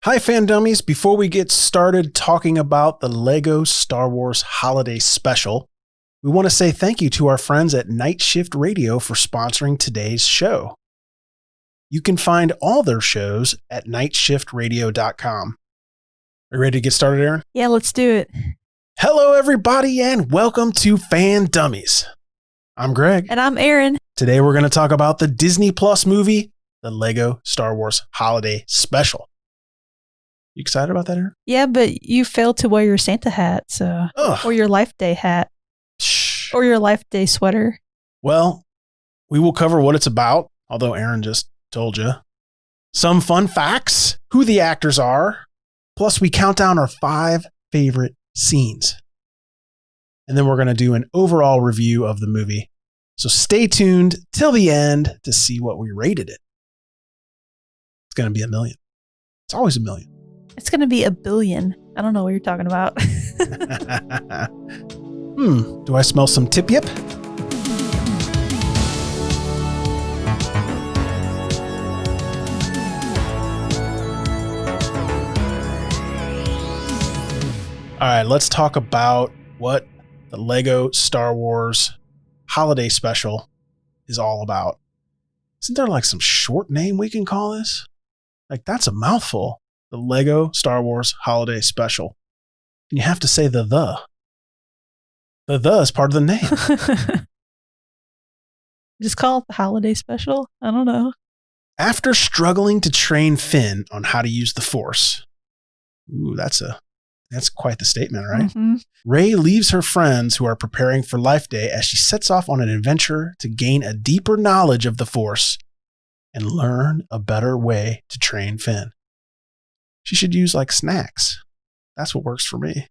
Hi, FanDummies. Before we get started talking about the LEGO Star Wars Holiday Special, we want to say thank you to our friends at Night Shift Radio for sponsoring today's show. You can find all their shows at nightshiftradio.com. Are you ready to get started, Aaron? Yeah, let's do it. Hello, everybody, and welcome to FanDummies. I'm Greg. And I'm Aaron. Today, we're going to talk about the Disney Plus movie, the LEGO Star Wars Holiday Special. You excited about that, Aaron? Yeah, but you failed to wear your Santa hat, or your Life Day hat, or your Life Day sweater. Well, we will cover what it's about, although Aaron just told you. Some fun facts, who the actors are, plus we count down our 5 favorite scenes. And then we're going to do an overall review of the movie. So stay tuned till the end to see what we rated it. It's going to be 1 million. It's always 1 million. It's going to be 1 billion. I don't know what you're talking about. Do I smell some tip-yip? All right, let's talk about what the LEGO Star Wars Holiday Special is all about. Isn't there like some short name we can call this? Like, that's a mouthful. The LEGO Star Wars Holiday Special. And you have to say the. The is part of the name. Just call it the Holiday Special? I don't know. After struggling to train Finn on how to use the Force. Ooh, that's quite the statement, right? Mm-hmm. Rey leaves her friends who are preparing for Life Day as she sets off on an adventure to gain a deeper knowledge of the Force and learn a better way to train Finn. She should use like snacks. That's what works for me.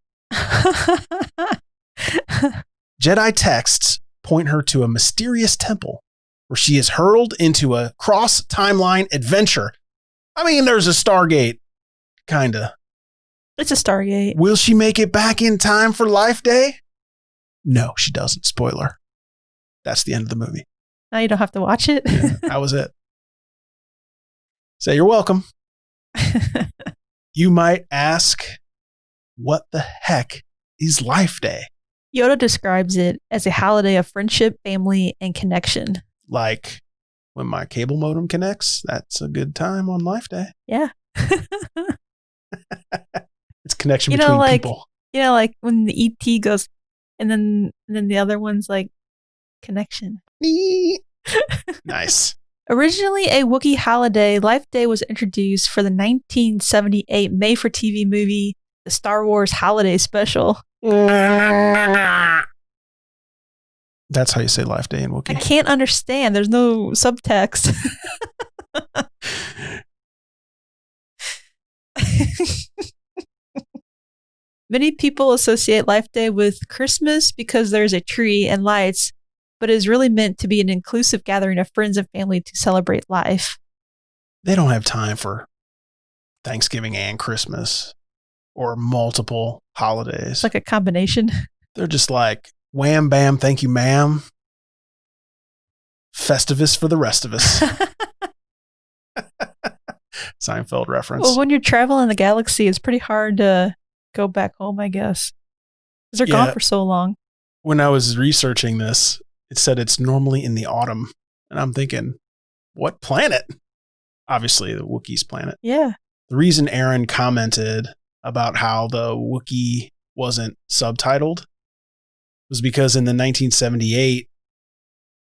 Jedi texts point her to a mysterious temple where she is hurled into a cross-timeline adventure. I mean, there's a Stargate, kinda. It's a Stargate. Will she make it back in time for Life Day? No, she doesn't. Spoiler. That's the end of the movie. Now you don't have to watch it. Yeah, that was it. Say you're welcome. You might ask, what the heck is Life Day? Yoda describes it as a holiday of friendship, family, and connection. Like when my cable modem connects, that's a good time on Life Day. Yeah. It's connection between people. You know, like when the ET goes, and then the other one's like connection. Nice. Originally a Wookiee holiday, Life Day was introduced for the 1978 made-for-TV movie, The Star Wars Holiday Special. That's how you say Life Day in Wookiee. I can't understand. There's no subtext. Many people associate Life Day with Christmas because there's a tree and lights, but is really meant to be an inclusive gathering of friends and family to celebrate life. They don't have time for Thanksgiving and Christmas or multiple holidays. It's like a combination. They're just like, wham, bam, thank you, ma'am. Festivus for the rest of us. Seinfeld reference. Well, when you're traveling the galaxy, it's pretty hard to go back home, I guess. Because they're gone for so long. When I was researching this, it said it's normally in the autumn. And I'm thinking, what planet? Obviously, the Wookiee's planet. Yeah. The reason Aaron commented about how the Wookiee wasn't subtitled was because in the 1978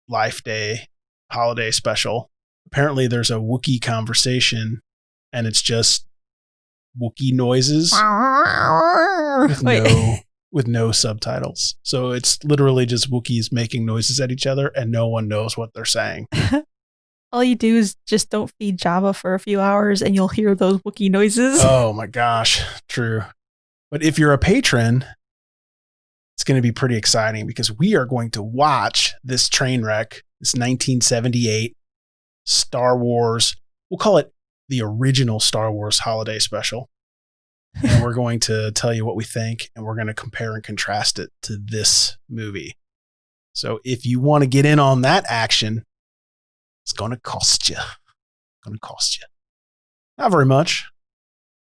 Life Day holiday special, apparently there's a Wookiee conversation and it's just Wookiee noises with no subtitles. So it's literally just Wookiees making noises at each other and no one knows what they're saying. All you do is just don't feed Java for a few hours and you'll hear those Wookiee noises. Oh my gosh, true. But if you're a patron, it's going to be pretty exciting because we are going to watch this train wreck, this 1978 Star Wars, we'll call it the original Star Wars Holiday Special. And we're going to tell you what we think, and we're going to compare and contrast it to this movie. So if you want to get in on that action, it's going to cost you. Not very much.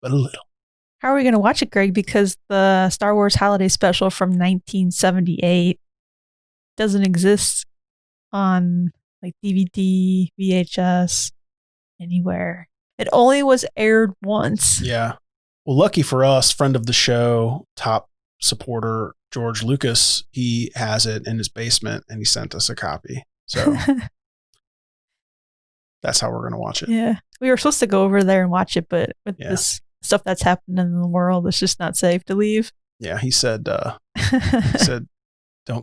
but a little. How are we going to watch it, Greg? Because the Star Wars Holiday Special from 1978 doesn't exist on like DVD, VHS, anywhere. It only was aired once. Yeah. Well, lucky for us, friend of the show, top supporter, George Lucas, he has it in his basement and he sent us a copy. So that's how we're going to watch it. Yeah. We were supposed to go over there and watch it, but with this stuff that's happening in the world, it's just not safe to leave. Yeah. He said, don't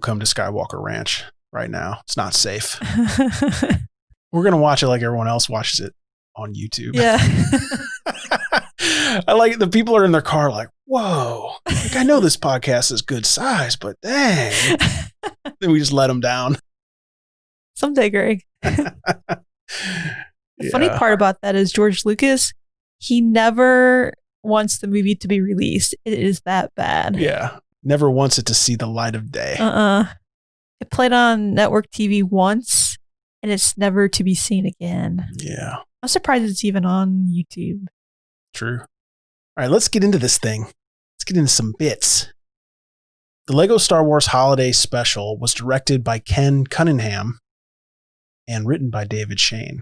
come to Skywalker Ranch right now. It's not safe. We're going to watch it like everyone else watches it on YouTube. Yeah. I like the people are in their car like, whoa, like, I know this podcast is good size, but dang. Then we just let them down. Someday, Greg. The funny part about that is George Lucas, he never wants the movie to be released. It is that bad. Yeah. Never wants it to see the light of day. It played on network TV once, and it's never to be seen again. Yeah. I'm surprised it's even on YouTube. True. All right, let's get into this thing. Let's get into some bits. The Lego Star Wars Holiday Special was directed by Ken Cunningham and written by David Shane.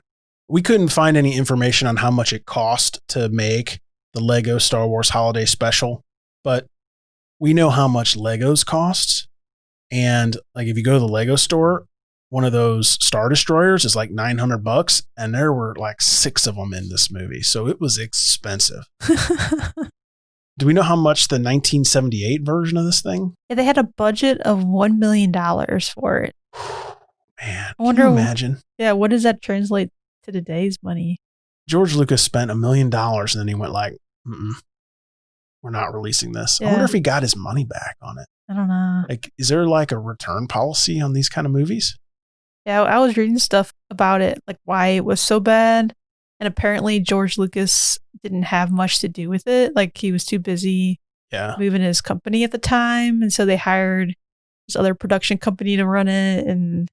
We couldn't find any information on how much it cost to make the Lego Star Wars Holiday Special, but we know how much Legos cost. And like if you go to the Lego store, one of those Star Destroyers is like $900, and there were like 6 of them in this movie. So it was expensive. Do we know how much the 1978 version of this thing? Yeah, they had a budget of $1 million for it. Man, can you imagine? Yeah, what does that translate to today's money? George Lucas spent $1 million, and then he went like, we're not releasing this. Yeah. I wonder if he got his money back on it. I don't know. Like, is there like a return policy on these kind of movies? Yeah, I was reading stuff about it, like why it was so bad. And apparently George Lucas didn't have much to do with it. Like he was too busy moving his company at the time. And so they hired this other production company to run it. And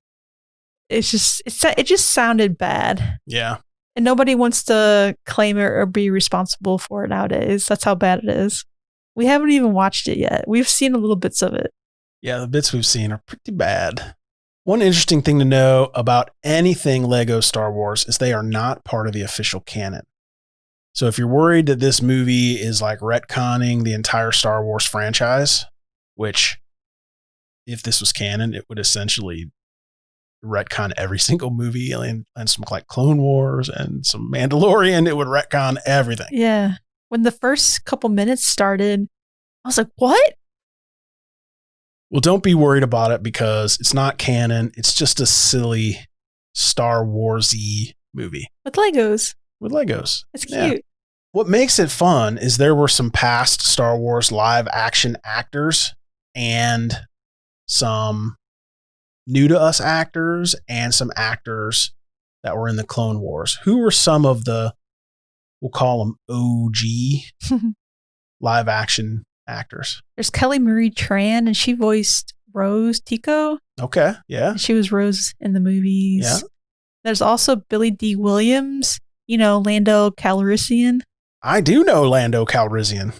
it just sounded bad. Yeah. And nobody wants to claim it or be responsible for it nowadays. That's how bad it is. We haven't even watched it yet. We've seen a little bits of it. Yeah, the bits we've seen are pretty bad. One interesting thing to know about anything Lego Star Wars is they are not part of the official canon. So if you're worried that this movie is like retconning the entire Star Wars franchise, which if this was canon, it would essentially retcon every single movie and some like Clone Wars and some Mandalorian, it would retcon everything. Yeah. When the first couple minutes started, I was like, what? Well, don't be worried about it because it's not canon. It's just a silly Star Wars-y movie. With Legos. With Legos. It's cute. Yeah. What makes it fun is there were some past Star Wars live action actors and some new to us actors and some actors that were in the Clone Wars. Who were some of the, we'll call them OG live action actors? There's Kelly Marie Tran, and she voiced Rose Tico. Okay, yeah. She was Rose in the movies. Yeah. There's also Billy D. Williams, Lando Calrissian. I do know Lando Calrissian.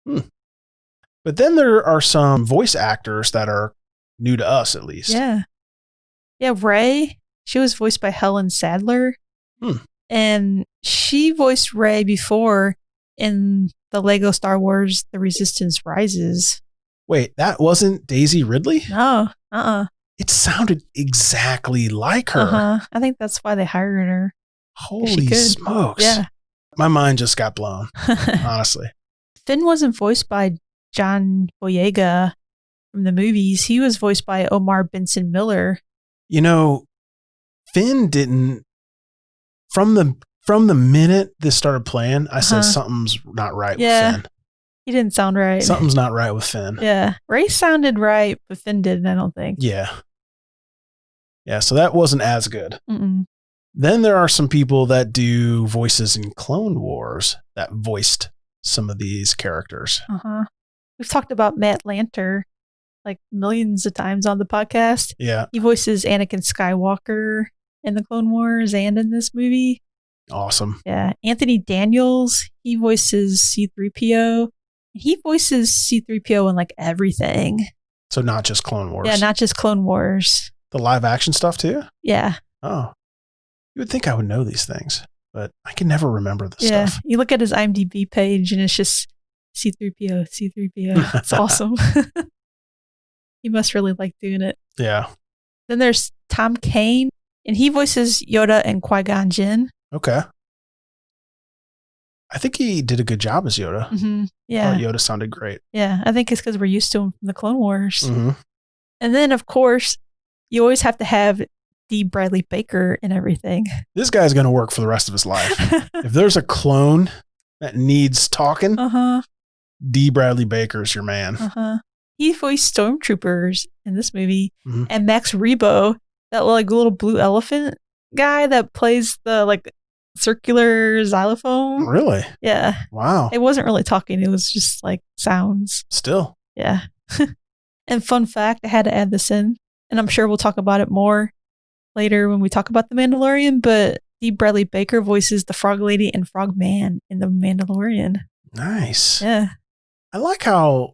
But then there are some voice actors that are new to us, at least. Yeah. Yeah, Rey. She was voiced by Helen Sadler. And she voiced Rey before in the Lego Star Wars The Resistance Rises. Wait, that wasn't Daisy Ridley? No. It sounded exactly like her. I think that's why they hired her. Holy smokes. Yeah. My mind just got blown, honestly. Finn wasn't voiced by John Boyega from the movies. He was voiced by Omar Benson Miller. Finn didn't, from the minute this started playing, I said something's not right with Finn. He didn't sound right. Something's not right with Finn. Yeah. Rey sounded right, but Finn didn't, I don't think. Yeah. Yeah, so that wasn't as good. Mm-mm. Then there are some people that do voices in Clone Wars that voiced some of these characters. We've talked about Matt Lanter like millions of times on the podcast. Yeah. He voices Anakin Skywalker in the Clone Wars and in this movie. Awesome. Yeah. Anthony Daniels, he voices C-3PO. He voices C-3PO in like everything. So not just Clone Wars. Yeah, not just Clone Wars. The live action stuff too? Yeah. Oh. You would think I would know these things, but I can never remember the stuff. You look at his IMDb page and it's just C-3PO, C-3PO. It's awesome. He must really like doing it. Yeah. Then there's Tom Kane, and he voices Yoda and Qui-Gon Jinn. Okay. I think he did a good job as Yoda. Mm-hmm. Yeah. Yoda sounded great. Yeah. I think it's because we're used to him from the Clone Wars. Mm-hmm. And then, of course, you always have to have D. Bradley Baker in everything. This guy's going to work for the rest of his life. If there's a clone that needs talking, D. Bradley Baker's your man. He voiced stormtroopers in this movie. Mm-hmm. And Max Rebo, that like little blue elephant guy that plays the like circular xylophone. Really? Yeah. Wow. It wasn't really talking. It was just like sounds. Still. Yeah. And fun fact, I had to add this in, and I'm sure we'll talk about it more later when we talk about The Mandalorian, but D. Bradley Baker voices the Frog Lady and Frog Man in The Mandalorian. Nice. Yeah. I like how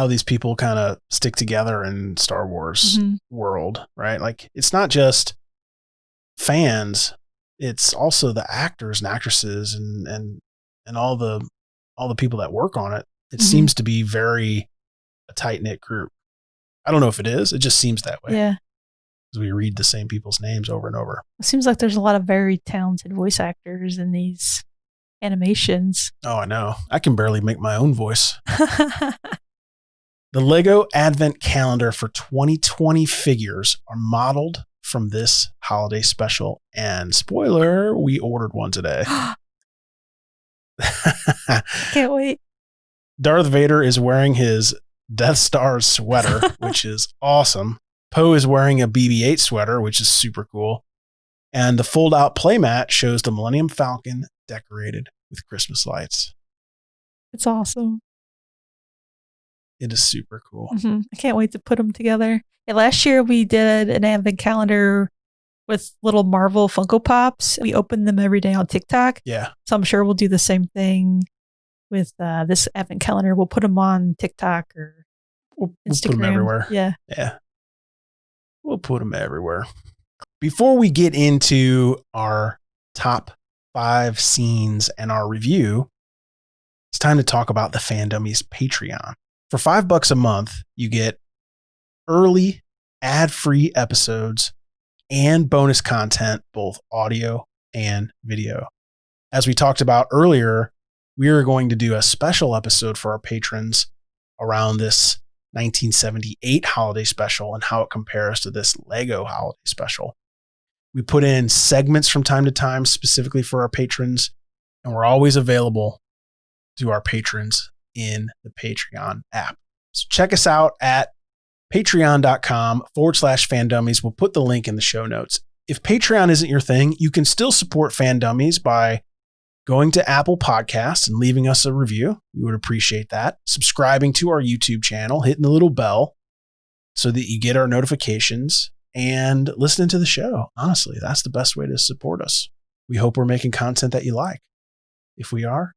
these people kind of stick together in Star Wars world, right? Like it's not just fans, it's also the actors and actresses and all the people that work on it. It seems to be very a tight-knit group. I don't know if it is. It just seems that way. Yeah. Because we read the same people's names over and over. It seems like there's a lot of very talented voice actors in these animations. Oh, I know. I can barely make my own voice. The Lego Advent Calendar for 2020 figures are modeled from this holiday special. And spoiler, we ordered one today. Can't wait. Darth Vader is wearing his Death Star sweater, which is awesome. Poe is wearing a BB-8 sweater, which is super cool. And the fold-out playmat shows the Millennium Falcon decorated with Christmas lights. It's awesome. It is super cool. I can't wait to put them together. Yeah, last year we did an advent calendar with little Marvel Funko Pops. We opened them every day on TikTok. Yeah. So I'm sure we'll do the same thing with this advent calendar. We'll put them on TikTok or we'll Instagram. Put them everywhere. Yeah. Yeah. We'll put them everywhere. Before we get into our top 5 scenes and our review, it's time to talk about the FanDummies Patreon. For $5 a month, you get early ad-free episodes and bonus content, both audio and video. As we talked about earlier, we are going to do a special episode for our patrons around this 1978 holiday special and how it compares to this Lego holiday special. We put in segments from time to time specifically for our patrons, and we're always available to our patrons in the Patreon app. So check us out at patreon.com/FanDummies. We'll put the link in the show notes. If Patreon isn't your thing, you can still support FanDummies by going to Apple Podcasts and leaving us a review. We would appreciate that. Subscribing to our YouTube channel, hitting the little bell so that you get our notifications and listening to the show. Honestly, that's the best way to support us. We hope we're making content that you like. If we are,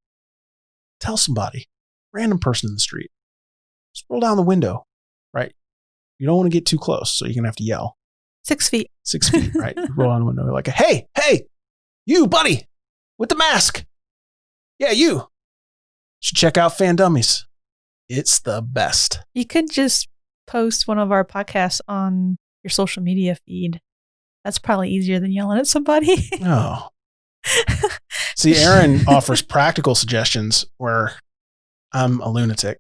tell somebody, random person in the street. Just roll down the window, right? You don't want to get too close, so you're going to have to yell. 6 feet. 6 feet, right? Roll down the window. You're like, hey, you, buddy, with the mask. Yeah, you should check out FanDummies. It's the best. You could just post one of our podcasts on your social media feed. That's probably easier than yelling at somebody. Oh. See, Aaron offers practical suggestions where I'm a lunatic.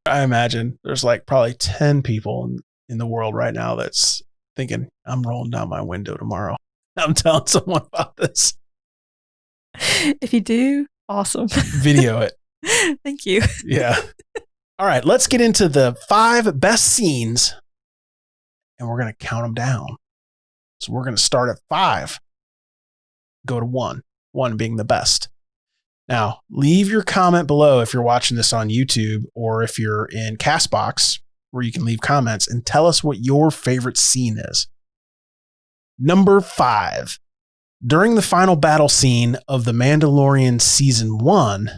I imagine there's like probably 10 people in the world right now that's thinking, I'm rolling down my window tomorrow. I'm telling someone about this. If you do, awesome. Video it. Thank you. Yeah. All right, let's get into the 5 best scenes, and we're going to count them down. So we're going to start at 5, go to 1, 1 being the best. Now, leave your comment below if you're watching this on YouTube or if you're in CastBox, where you can leave comments, and tell us what your favorite scene is. Number 5. During the final battle scene of The Mandalorian Season 1,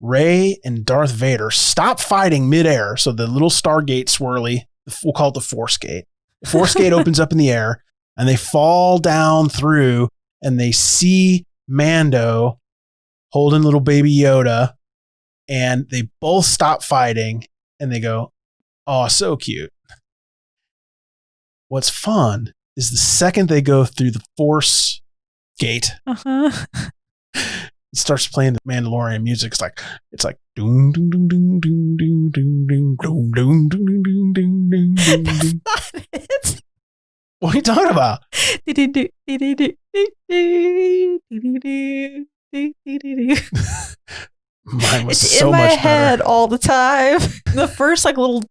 Rey and Darth Vader stop fighting midair. So the little Stargate swirly, we'll call it the Force Gate. The Force Gate opens up in the air and they fall down through and they see Mando holding little baby Yoda and they both stop fighting and they go, oh, so cute. What's fun is the second they go through the Force Gate, it starts playing the Mandalorian music. It's like doom doom doom doom doom doom doom doom doom doom doom doom doom doom. That's not it. What are you talking about? Mine was it's so in my much head better. all the time. The first little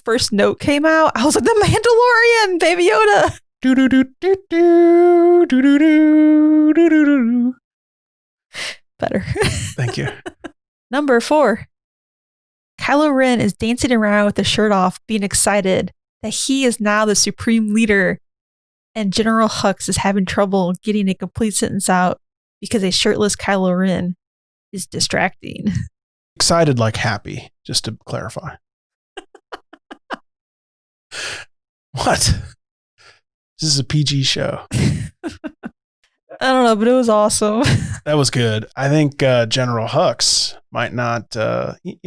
first note came out. I was like, the Mandalorian, Baby Yoda. Do do do do do do do do do do. Better. Thank you. Number 4. Kylo Ren is dancing around with his shirt off, being excited that he is now the supreme leader, and General Hux is having trouble getting a complete sentence out because a shirtless Kylo Ren is distracting. Excited like happy, just to clarify. What? This is a PG show. I don't know, but it was awesome. That was good. I think General Hux might not, he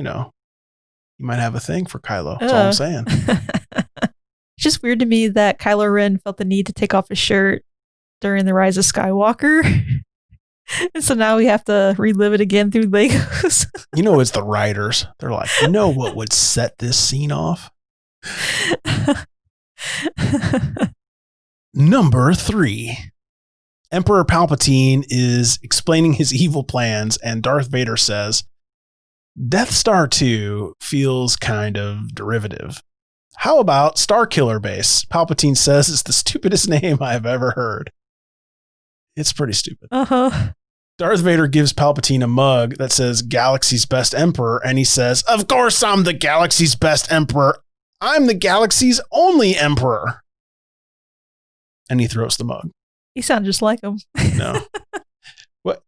might have a thing for Kylo. That's all I'm saying. It's just weird to me that Kylo Ren felt the need to take off his shirt during The Rise of Skywalker. And so now we have to relive it again through Legos. It's the writers. They're like, what would set this scene off? Number 3. Emperor Palpatine is explaining his evil plans, and Darth Vader says, Death Star 2 feels kind of derivative. How about Starkiller Base? Palpatine says it's the stupidest name I've ever heard. It's pretty stupid. Darth Vader gives Palpatine a mug that says Galaxy's Best Emperor, and he says, of course I'm the Galaxy's Best Emperor. I'm the Galaxy's only Emperor. And he throws the mug. You sound just like him. No. What?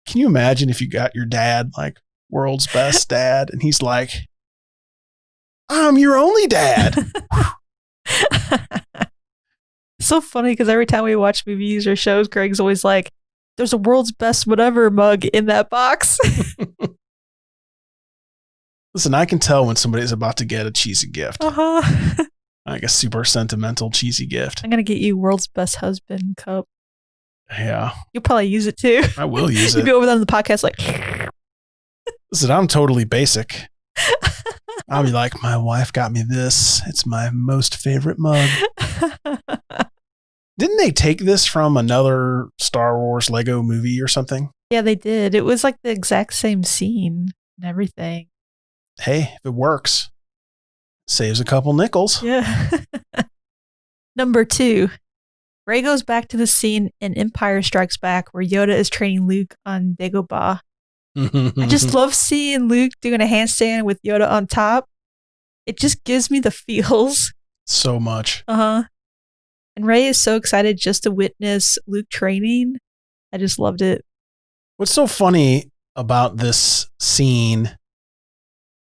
Can you imagine if you got your dad, like world's best dad, and he's like, I'm your only dad. So funny because every time we watch movies or shows, Greg's always like, there's a world's best whatever mug in that box. Listen, I can tell when somebody's about to get a cheesy gift. Like a super sentimental cheesy gift. I'm going to get you world's best husband cup. Yeah. You'll probably use it too. I will use it. You'll be over there on the podcast like. Listen, I'm totally basic. I'll be like, my wife got me this. It's my most favorite mug. Didn't they take this from another Star Wars Lego movie or something? Yeah, they did. It was like the exact same scene and everything. Hey, if it works, saves a couple nickels. Yeah. Number 2. Rey goes back to the scene in Empire Strikes Back where Yoda is training Luke on Dagobah. I just love seeing Luke doing a handstand with Yoda on top. It just gives me the feels. So much. And Rey is so excited just to witness Luke training. I just loved it. What's so funny about this scene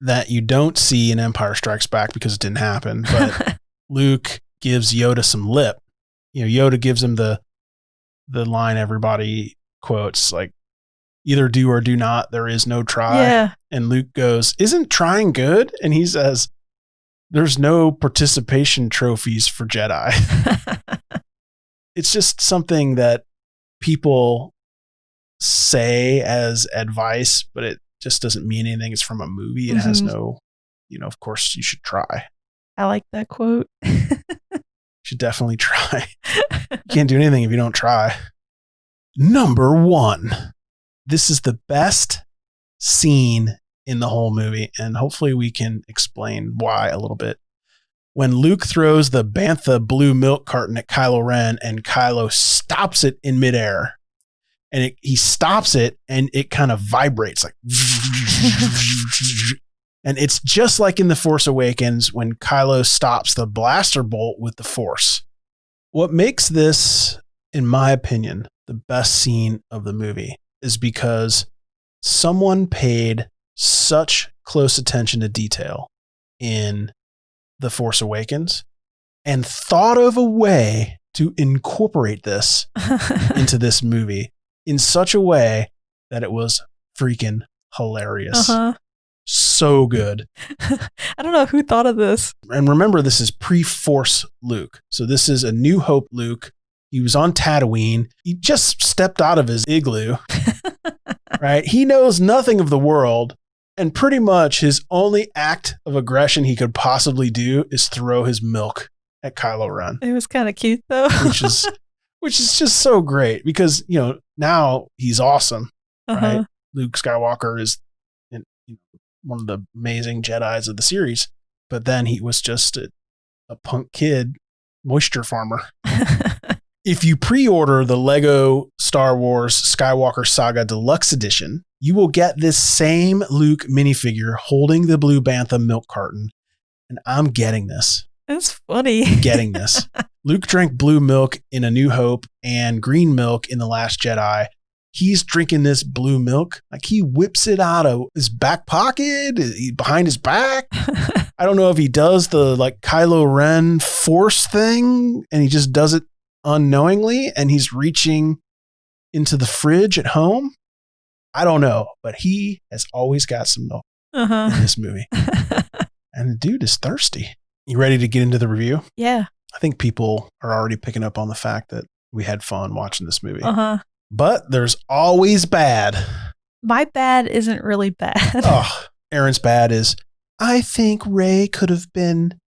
that you don't see in Empire Strikes Back because it didn't happen, but Luke gives Yoda some lip. Yoda gives him the line everybody quotes, like, either do or do not, there is no try. Yeah. And Luke goes, isn't trying good? And he says, there's no participation trophies for Jedi. It's just something that people say as advice, but it just doesn't mean anything. It's from a movie. It has no, of course you should try. I like that quote. You should definitely try. You can't do anything if you don't try. Number 1. This is the best scene in the whole movie, and hopefully we can explain why a little bit. When Luke throws the Bantha blue milk carton at Kylo Ren, and Kylo stops it in midair, and he stops it, and it kind of vibrates like, and it's just like in The Force Awakens when Kylo stops the blaster bolt with the Force. What makes this, in my opinion, the best scene of the movie is because someone paid such close attention to detail in The Force Awakens and thought of a way to incorporate this into this movie in such a way that it was freaking hilarious. So good. I don't know who thought of this. And remember, this is pre-Force Luke. So this is a New Hope Luke. He was on Tatooine. He just stepped out of his igloo, right? He knows nothing of the world. And pretty much his only act of aggression he could possibly do is throw his milk at Kylo Ren. It was kind of cute though. which is just so great because, now he's awesome, right? Luke Skywalker is one of the amazing Jedis of the series, but then he was just a punk kid moisture farmer. If you pre-order the Lego Star Wars Skywalker Saga Deluxe Edition, you will get this same Luke minifigure holding the Blue Bantha milk carton, and I'm getting this. That's funny. Getting this. Luke drank blue milk in A New Hope and green milk in The Last Jedi. He's drinking this blue milk. Like he whips it out of his back pocket, behind his back. I don't know if he does the Kylo Ren force thing and he just does it unknowingly and he's reaching into the fridge at home. I don't know, but he has always got some milk in this movie. And the dude is thirsty. You ready to get into the review? Yeah. I think people are already picking up on the fact that we had fun watching this movie. But there's always bad. My bad isn't really bad. Aaron's bad is, I think Rey could have been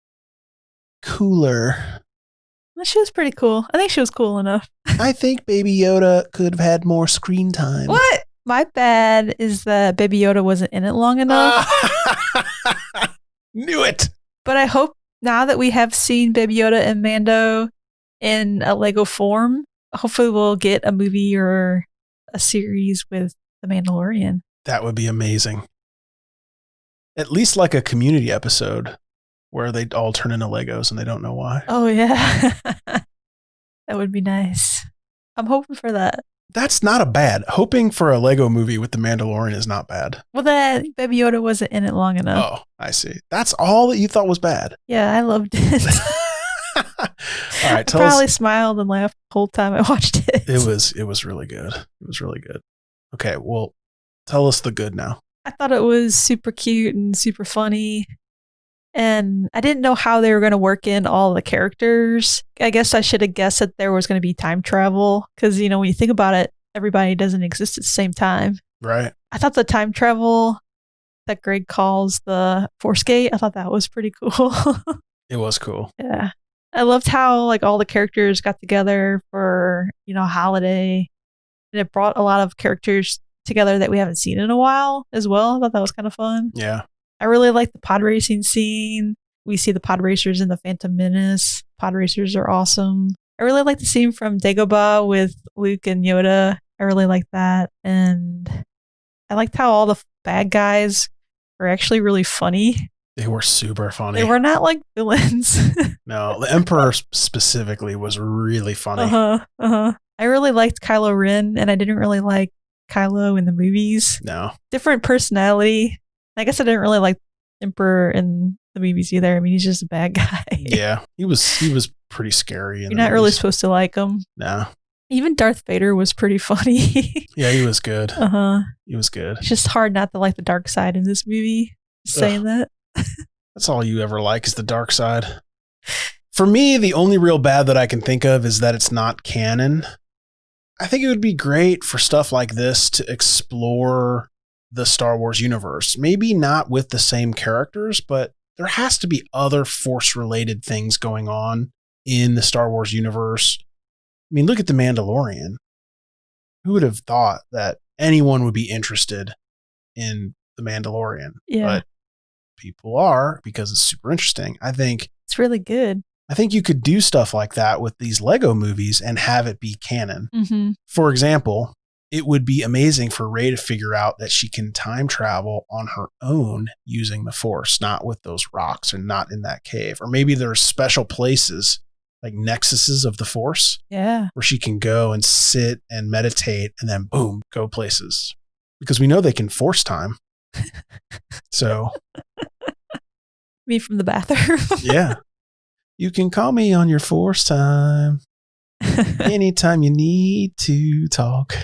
cooler. Well, she was pretty cool. I think she was cool enough. I think Baby Yoda could have had more screen time. What? My bad is that Baby Yoda wasn't in it long enough. Knew it. But I hope now that we have seen Baby Yoda and Mando in a Lego form, hopefully we'll get a movie or a series with The Mandalorian. That would be amazing. At least like a Community episode where they all turn into Legos and they don't know why. Oh, yeah. That would be nice. I'm hoping for that. That's not a bad. Hoping for a Lego movie with The Mandalorian is not bad. Well, that Baby Yoda wasn't in it long enough. Oh, I see. That's all that you thought was bad. Yeah, I loved it. All right, I probably smiled and laughed the whole time I watched it. It was really good. It was really good. Okay, well, tell us the good now. I thought it was super cute and super funny. And I didn't know how they were going to work in all the characters. I guess I should have guessed that there was going to be time travel. Because, when you think about it, everybody doesn't exist at the same time. Right. I thought the time travel that Greg calls the Force Gate, I thought that was pretty cool. It was cool. Yeah. I loved how all the characters got together for, a holiday. And it brought a lot of characters together that we haven't seen in a while as well. I thought that was kind of fun. Yeah. I really like the pod racing scene. We see the pod racers in the Phantom Menace. Pod racers are awesome. I really like the scene from Dagobah with Luke and Yoda. I really like that. And I liked how all the bad guys were actually really funny. They were super funny. They were not like villains. No, the Emperor specifically was really funny. I really liked Kylo Ren, and I didn't really like Kylo in the movies. No. Different personality. I guess I didn't really like Emperor in the movies either. I mean, he's just a bad guy. Yeah, he was pretty scary. You're not really supposed to like him. No. Even Darth Vader was pretty funny. Yeah, he was good. He was good. It's just hard not to like the dark side in this movie. Just saying that. That's all you ever like is the dark side. For me, the only real bad that I can think of is that it's not canon. I think it would be great for stuff like this to explore the Star Wars universe. Maybe not with the same characters, but there has to be other Force-related things going on in the Star Wars universe. I mean, look at The Mandalorian. Who would have thought that anyone would be interested in The Mandalorian? Yeah. But people are, because it's super interesting. I think it's really good. I think you could do stuff like that with these Lego movies and have it be canon. Mm-hmm. For example, it would be amazing for Rey to figure out that she can time travel on her own using the Force, not with those rocks and not in that cave. Or maybe there's special places like nexuses of the Force. Yeah. Where she can go and sit and meditate and then boom, go places. Because we know they can force time. So. Me from the bathroom. Yeah. You can call me on your Force time. Anytime you need to talk.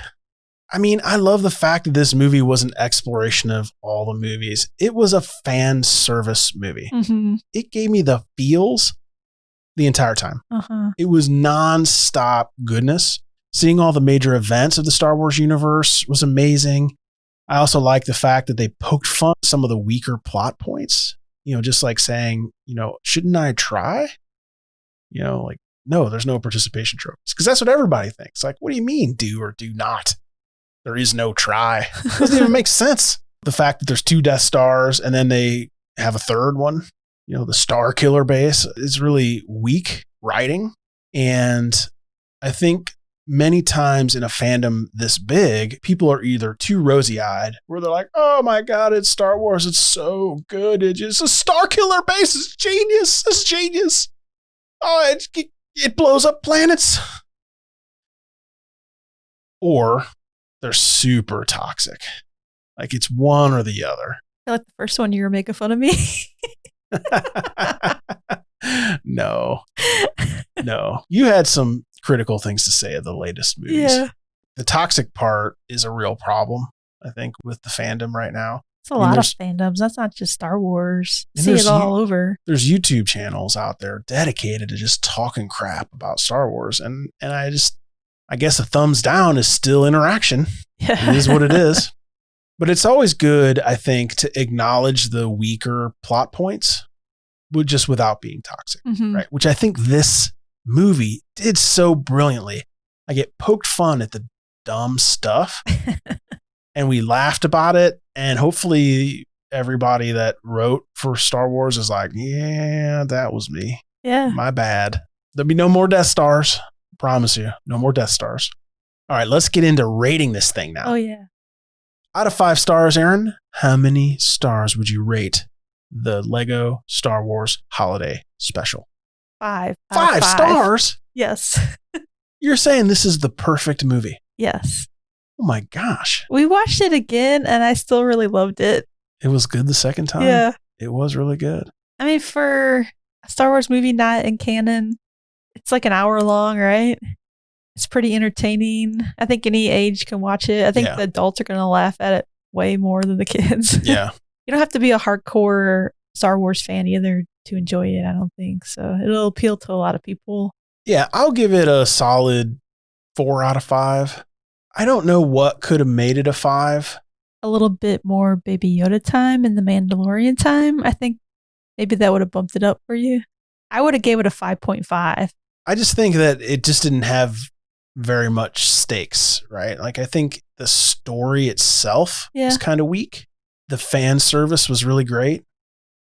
I mean, I love the fact that this movie was an exploration of all the movies. It was a fan service movie. Mm-hmm. It gave me the feels the entire time. Uh-huh. It was nonstop goodness. Seeing all the major events of the Star Wars universe was amazing. I also like the fact that they poked fun at some of the weaker plot points. Just like saying, shouldn't I try? Like, no, there's no participation trophies. Because that's what everybody thinks. Like, what do you mean do or do not? There is no try. It doesn't even make sense. The fact that there's 2 Death Stars and then they have a third one, the Star Killer base, is really weak writing. And I think many times in a fandom this big, people are either too rosy-eyed, where they're like, oh my God, it's Star Wars. It's so good. It's just a Star Killer base. It's genius. It's genius. Oh, it blows up planets. Or they're super toxic. Like it's one or the other. I like the first one you were making fun of me. No. You had some critical things to say of the latest movies. Yeah. The toxic part is a real problem, I think, with the fandom right now. It's a lot of fandoms. That's not just Star Wars. See it all over. There's YouTube channels out there dedicated to just talking crap about Star Wars. And I guess a thumbs down is still interaction. Yeah. It is what it is. But it's always good, I think, to acknowledge the weaker plot points, but just without being toxic, right? Which I think this movie did so brilliantly. Like it poked fun at the dumb stuff and we laughed about it. And hopefully everybody that wrote for Star Wars is like, yeah, that was me. Yeah. My bad. There'll be no more Death Stars. Promise you. No more Death Stars. All right, let's get into rating this thing now. Oh, yeah. Out of 5 stars, Aaron, how many stars would you rate the Lego Star Wars Holiday Special? 5. 5 stars? Yes. You're saying this is the perfect movie? Yes. Oh my gosh. We watched it again and I still really loved it. It was good the second time? Yeah. It was really good. I mean, for a Star Wars movie not in canon, it's like an hour long, right? It's pretty entertaining. I think any age can watch it. I think the adults are going to laugh at it way more than the kids. Yeah. You don't have to be a hardcore Star Wars fan either to enjoy it, I don't think. So it'll appeal to a lot of people. Yeah, I'll give it a solid 4 out of 5. I don't know what could have made it a 5. A little bit more Baby Yoda time and the Mandalorian time. I think maybe that would have bumped it up for you. I would have gave it a 5.5. I just think that it just didn't have very much stakes, right? Like I think the story itself is kind of weak. The fan service was really great.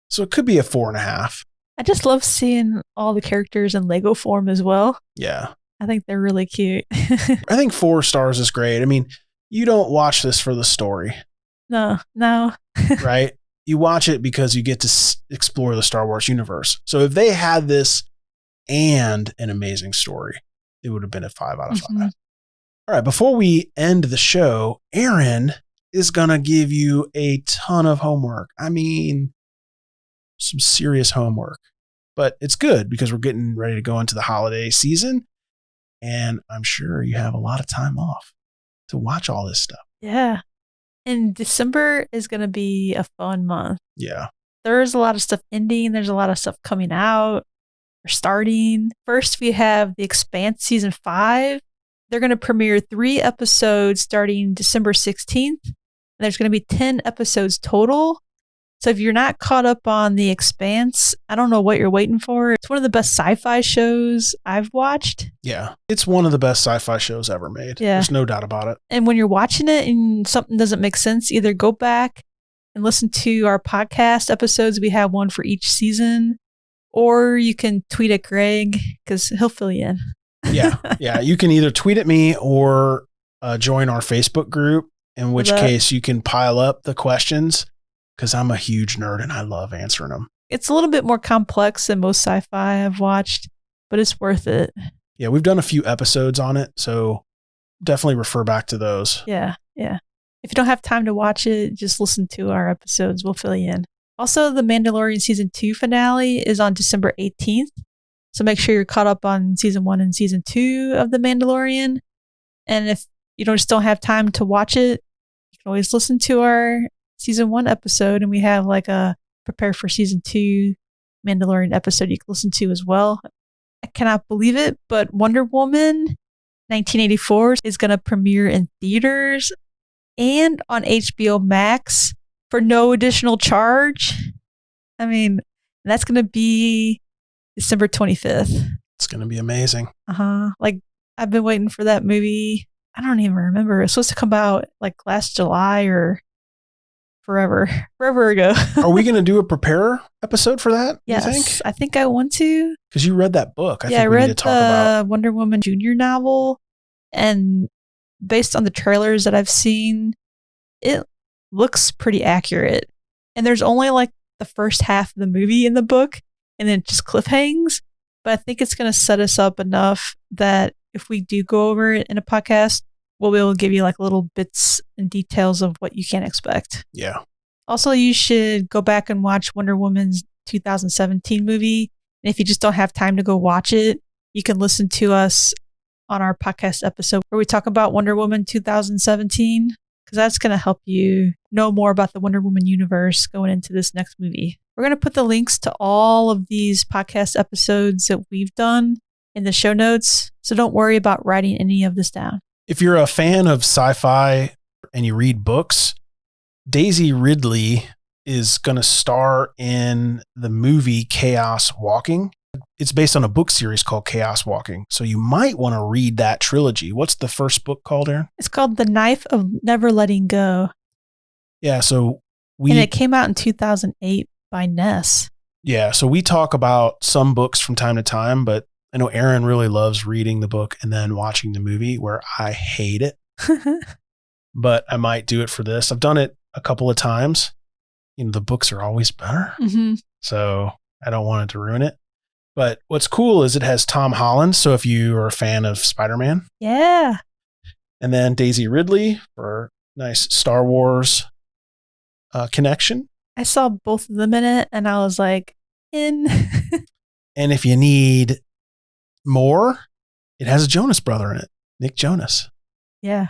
So it could be a 4.5. I just love seeing all the characters in Lego form as well. Yeah. I think they're really cute. I think 4 stars is great. I mean, you don't watch this for the story. No. Right? You watch it because you get to explore the Star Wars universe. So if they had this and an amazing story, it would have been a 5 out of 5. All right. Before we end the show, Aaron is going to give you a ton of homework. I mean, some serious homework, but it's good because we're getting ready to go into the holiday season. And I'm sure you have a lot of time off to watch all this stuff. Yeah. And December is going to be a fun month. Yeah. There's a lot of stuff ending. There's a lot of stuff coming out or starting. First, we have The Expanse Season 5. They're going to premiere 3 episodes starting December 16th. And there's going to be 10 episodes total. So if you're not caught up on The Expanse, I don't know what you're waiting for. It's one of the best sci-fi shows I've watched. Yeah. It's one of the best sci-fi shows ever made. Yeah. There's no doubt about it. And when you're watching it and something doesn't make sense, either go back and listen to our podcast episodes. We have one for each season. Or you can tweet at Greg because he'll fill you in. Yeah. You can either tweet at me or join our Facebook group, in which case you can pile up the questions. Because I'm a huge nerd and I love answering them. It's a little bit more complex than most sci-fi I've watched. but it's worth it. Yeah, we've done a few episodes on it, so definitely refer back to those. Yeah. If you don't have time to watch it, just listen to our episodes. We'll fill you in. Also, the Mandalorian Season 2 finale is on December 18th. So make sure you're caught up on Season 1 and Season 2 of The Mandalorian. And if you just don't have time to watch it, you can always listen to our Season 1 episode. And we have like a prepare for Season 2 Mandalorian episode you can listen to as well. I cannot believe it, but Wonder Woman 1984 is going to premiere in theaters and on HBO Max for no additional charge. I mean, that's going to be December 25th. It's going to be amazing. Like, I've been waiting for that movie. I don't even remember. It was supposed to come out like last July or forever ago. Are we going to do a prepare episode for that? Yes, you think? I think I want to. Because you read that book. I read the Wonder Woman Junior novel, and based on the trailers that I've seen, it looks pretty accurate. And there's only like the first half of the movie in the book, and then it just cliffhangs. But I think it's going to set us up enough that if we do go over it in a podcast, we'll be able to give you like little bits and details of what you can expect. Yeah. Also, you should go back and watch Wonder Woman's 2017 movie. And if you just don't have time to go watch it, you can listen to us on our podcast episode where we talk about Wonder Woman 2017, because that's going to help you know more about the Wonder Woman universe going into this next movie. We're going to put the links to all of these podcast episodes that we've done in the show notes, so don't worry about writing any of this down. If you're a fan of sci-fi and you read books, Daisy Ridley is going to star in the movie Chaos Walking. It's based on a book series called Chaos Walking, so you might want to read that trilogy. What's the first book called, Aaron? It's called The Knife of Never Letting Go. Yeah, so and it came out in 2008 by Ness. Yeah, so we talk about some books from time to time, but I know Aaron really loves reading the book and then watching the movie, where I hate it. But I might do it for this. I've done it a couple of times. You know, the books are always better. Mm-hmm. So I don't want it to ruin it. But what's cool is it has Tom Holland. So if you are a fan of Spider-Man. Yeah. And then Daisy Ridley for nice Star Wars connection. I saw both of them in it and I was like, in. And if you need more, it has a Jonas brother in it, Nick Jonas. Yeah.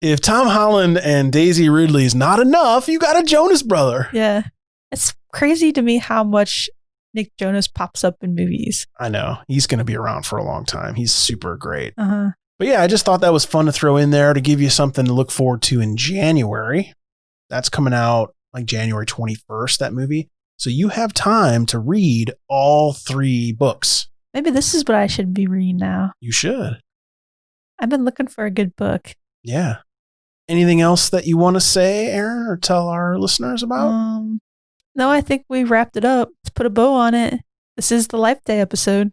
If Tom Holland and Daisy Ridley is not enough, you got a Jonas brother. Yeah. It's crazy to me how much Nick Jonas pops up in movies. I know. He's going to be around for a long time. He's super great. Uh-huh. But yeah, I just thought that was fun to throw in there to give you something to look forward to in January. That's coming out like January 21st, that movie. So you have time to read all 3 books. Maybe this is what I should be reading now. You should. I've been looking for a good book. Yeah. Anything else that you want to say, Aaron, or tell our listeners about? No, I think we wrapped it up. Let's put a bow on it. This is the Life Day episode.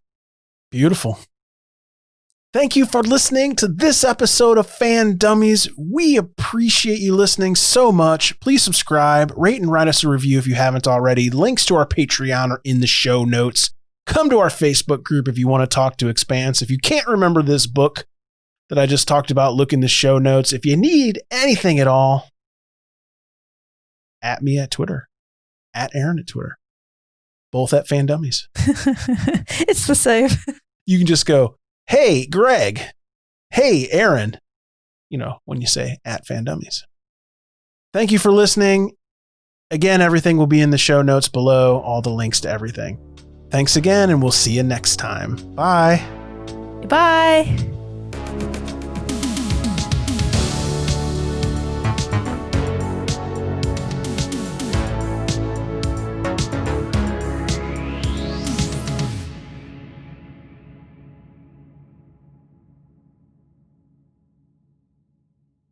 Beautiful. Thank you for listening to this episode of FanDummies. We appreciate you listening so much. Please subscribe, rate and write us a review if you haven't already. Links to our Patreon are in the show notes. Come to our Facebook group if you want to talk to Expanse. If you can't remember this book that I just talked about, look in the show notes. If you need anything at all, at me at Twitter, at Aaron at Twitter, both at FanDummies. It's the same. You can just go, hey, Greg. Hey, Aaron. You know, when you say at FanDummies. Thank you for listening. Again, everything will be in the show notes below, all the links to everything. Thanks again, and we'll see you next time. Bye. Bye.